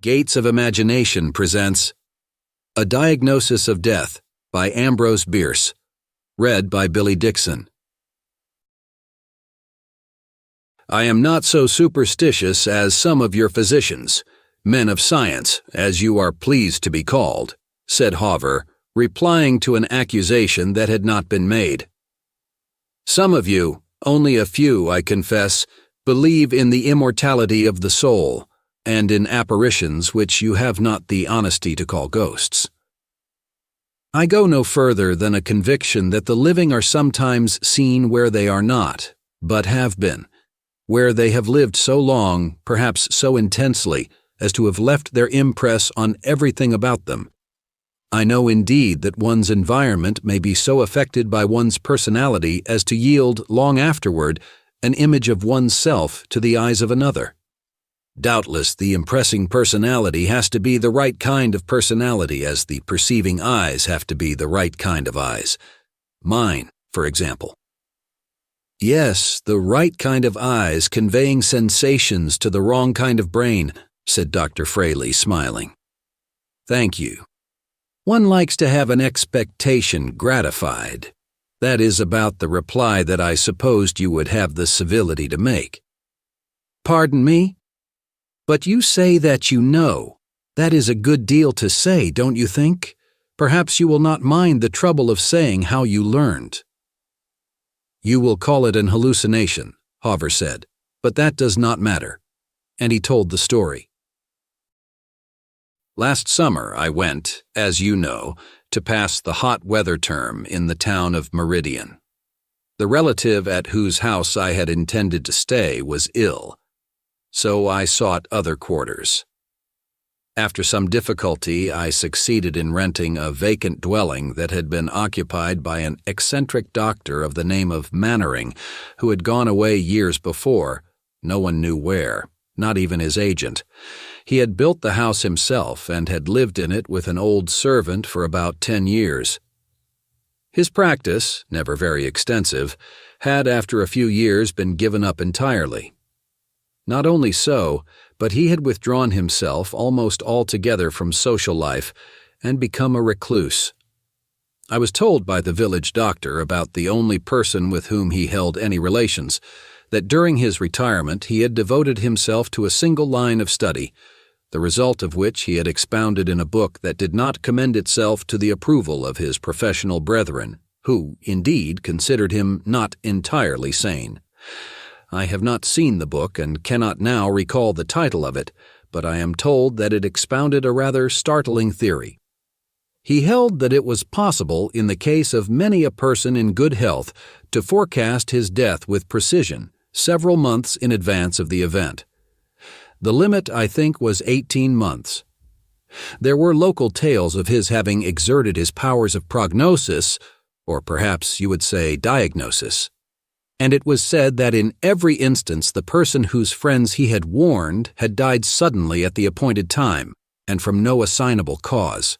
Gates of Imagination presents A Diagnosis of Death by Ambrose Bierce, read by Billy Dixon. I am not so superstitious as some of your physicians, men of science, as you are pleased to be called, said Hawver, replying to an accusation that had not been made. Some of you, only a few, I confess, believe in the immortality of the soul, and in apparitions which you have not the honesty to call ghosts. I go no further than a conviction that the living are sometimes seen where they are not, but have been, where they have lived so long, perhaps so intensely, as to have left their impress on everything about them. I know indeed that one's environment may be so affected by one's personality as to yield, long afterward, an image of one's self to the eyes of another. Doubtless the impressing personality has to be the right kind of personality, as the perceiving eyes have to be the right kind of eyes. Mine, for example. Yes, the right kind of eyes conveying sensations to the wrong kind of brain, said Dr. Fraley, smiling. Thank you. One likes to have an expectation gratified. That is about the reply that I supposed you would have the civility to make. Pardon me? But you say that you know. That is a good deal to say, don't you think? Perhaps you will not mind the trouble of saying how you learned. You will call it an hallucination, Hawver said, but that does not matter. And he told the story. Last summer I went, as you know, to pass the hot weather term in the town of Meridian. The relative at whose house I had intended to stay was ill, so I sought other quarters. After some difficulty, I succeeded in renting a vacant dwelling that had been occupied by an eccentric doctor of the name of Mannering, who had gone away years before, no one knew where, not even his agent. He had built the house himself and had lived in it with an old servant for about 10 years. His practice, never very extensive, had after a few years been given up entirely. Not only so, but he had withdrawn himself almost altogether from social life and become a recluse. I was told by the village doctor, about the only person with whom he held any relations, that during his retirement he had devoted himself to a single line of study, the result of which he had expounded in a book that did not commend itself to the approval of his professional brethren, who, indeed, considered him not entirely sane. I have not seen the book and cannot now recall the title of it, but I am told that it expounded a rather startling theory. He held that it was possible, in the case of many a person in good health, to forecast his death with precision, several months in advance of the event. The limit, I think, was 18 months. There were local tales of his having exerted his powers of prognosis, or perhaps you would say diagnosis. And it was said that in every instance the person whose friends he had warned had died suddenly at the appointed time, and from no assignable cause.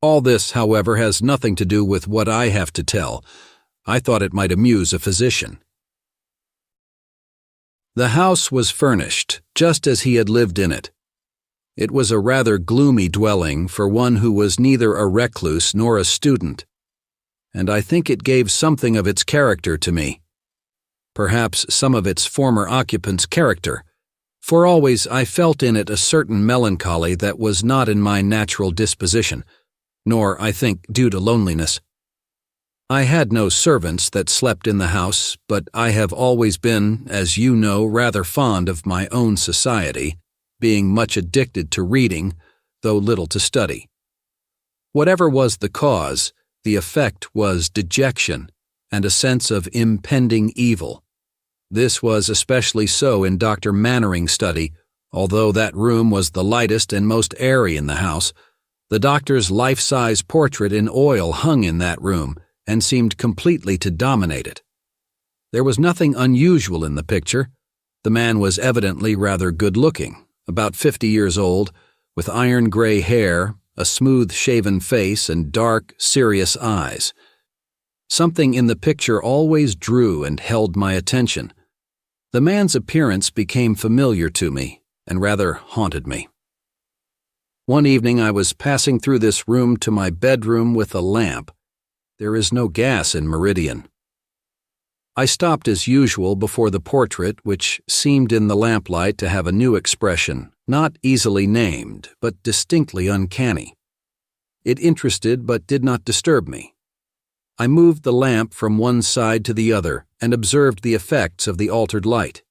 All this, however, has nothing to do with what I have to tell. I thought it might amuse a physician. The house was furnished, just as he had lived in it. It was a rather gloomy dwelling for one who was neither a recluse nor a student, and I think it gave something of its character to me. Perhaps some of its former occupants' character, for always I felt in it a certain melancholy that was not in my natural disposition, nor, I think, due to loneliness. I had no servants that slept in the house, but I have always been, as you know, rather fond of my own society, being much addicted to reading, though little to study. Whatever was the cause, the effect was dejection and a sense of impending evil. This was especially so in Dr. Mannering's study, although that room was the lightest and most airy in the house. The doctor's life-size portrait in oil hung in that room and seemed completely to dominate it. There was nothing unusual in the picture. The man was evidently rather good-looking, about 50 years old, with iron-gray hair, a smooth-shaven face, and dark, serious eyes. Something in the picture always drew and held my attention. The man's appearance became familiar to me, and rather haunted me. One evening I was passing through this room to my bedroom with a lamp. There is no gas in Meridian. I stopped as usual before the portrait, which seemed in the lamplight to have a new expression, not easily named, but distinctly uncanny. It interested but did not disturb me. I moved the lamp from one side to the other and observed the effects of the altered light.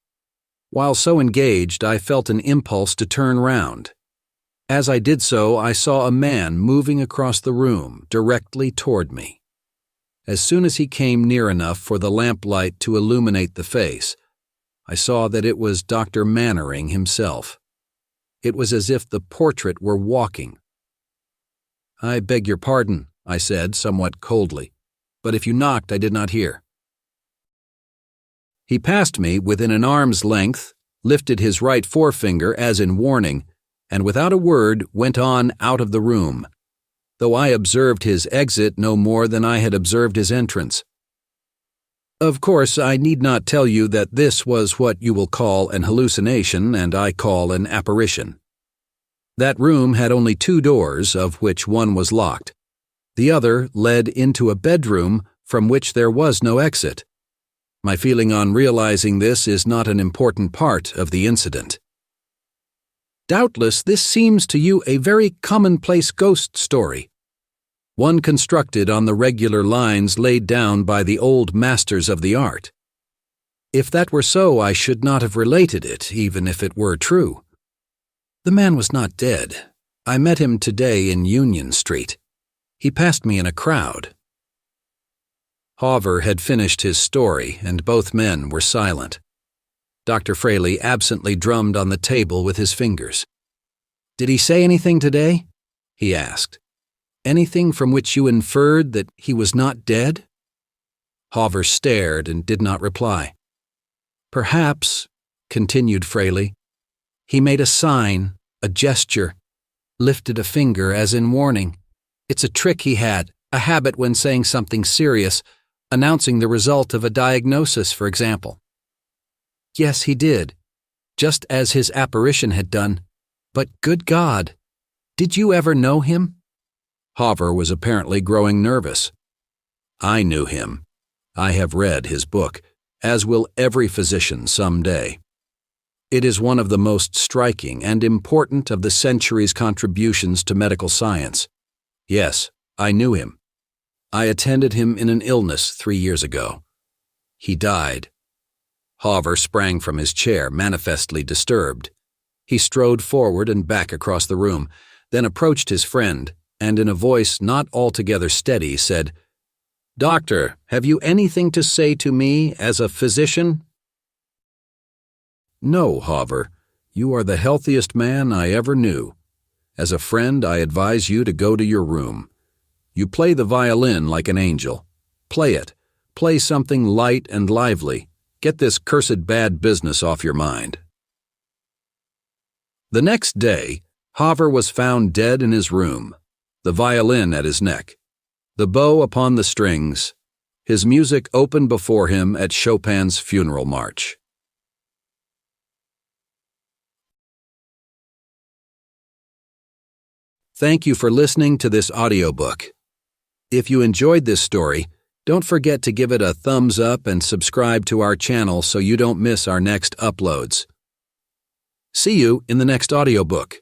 While so engaged, I felt an impulse to turn round. As I did so, I saw a man moving across the room, directly toward me. As soon as he came near enough for the lamplight to illuminate the face, I saw that it was Dr. Mannering himself. It was as if the portrait were walking. "I beg your pardon," I said, somewhat coldly, "but if you knocked, I did not hear." He passed me within an arm's length, lifted his right forefinger as in warning, and without a word went on out of the room, though I observed his exit no more than I had observed his entrance. Of course, I need not tell you that this was what you will call an hallucination and I call an apparition. That room had only 2 doors, of which one was locked. The other led into a bedroom from which there was no exit. My feeling on realizing this is not an important part of the incident. Doubtless this seems to you a very commonplace ghost story, one constructed on the regular lines laid down by the old masters of the art. If that were so, I should not have related it, even if it were true. The man was not dead. I met him today in Union Street. He passed me in a crowd. Hawver had finished his story, and both men were silent. Dr. Fraley absently drummed on the table with his fingers. "Did he say anything today?" he asked. "Anything from which you inferred that he was not dead?" Hawver stared and did not reply. "Perhaps," continued Fraley, "he made a sign, a gesture, lifted a finger as in warning. It's a trick he had, a habit when saying something serious, announcing the result of a diagnosis, for example." "Yes, he did, just as his apparition had done. But good God, did you ever know him?" Hawver was apparently growing nervous. "I knew him. I have read his book, as will every physician some day. It is one of the most striking and important of the century's contributions to medical science. Yes, I knew him. I attended him in an illness 3 years ago. He died." Hawver sprang from his chair, manifestly disturbed. He strode forward and back across the room, then approached his friend, and in a voice not altogether steady said, "Doctor, have you anything to say to me as a physician?" "No, Hawver. You are the healthiest man I ever knew. As a friend, I advise you to go to your room. You play the violin like an angel. Play it. Play something light and lively. Get this cursed bad business off your mind." The next day, Hawver was found dead in his room, the violin at his neck, the bow upon the strings, his music open before him at Chopin's funeral march. Thank you for listening to this audiobook. If you enjoyed this story, don't forget to give it a thumbs up and subscribe to our channel so you don't miss our next uploads. See you in the next audiobook.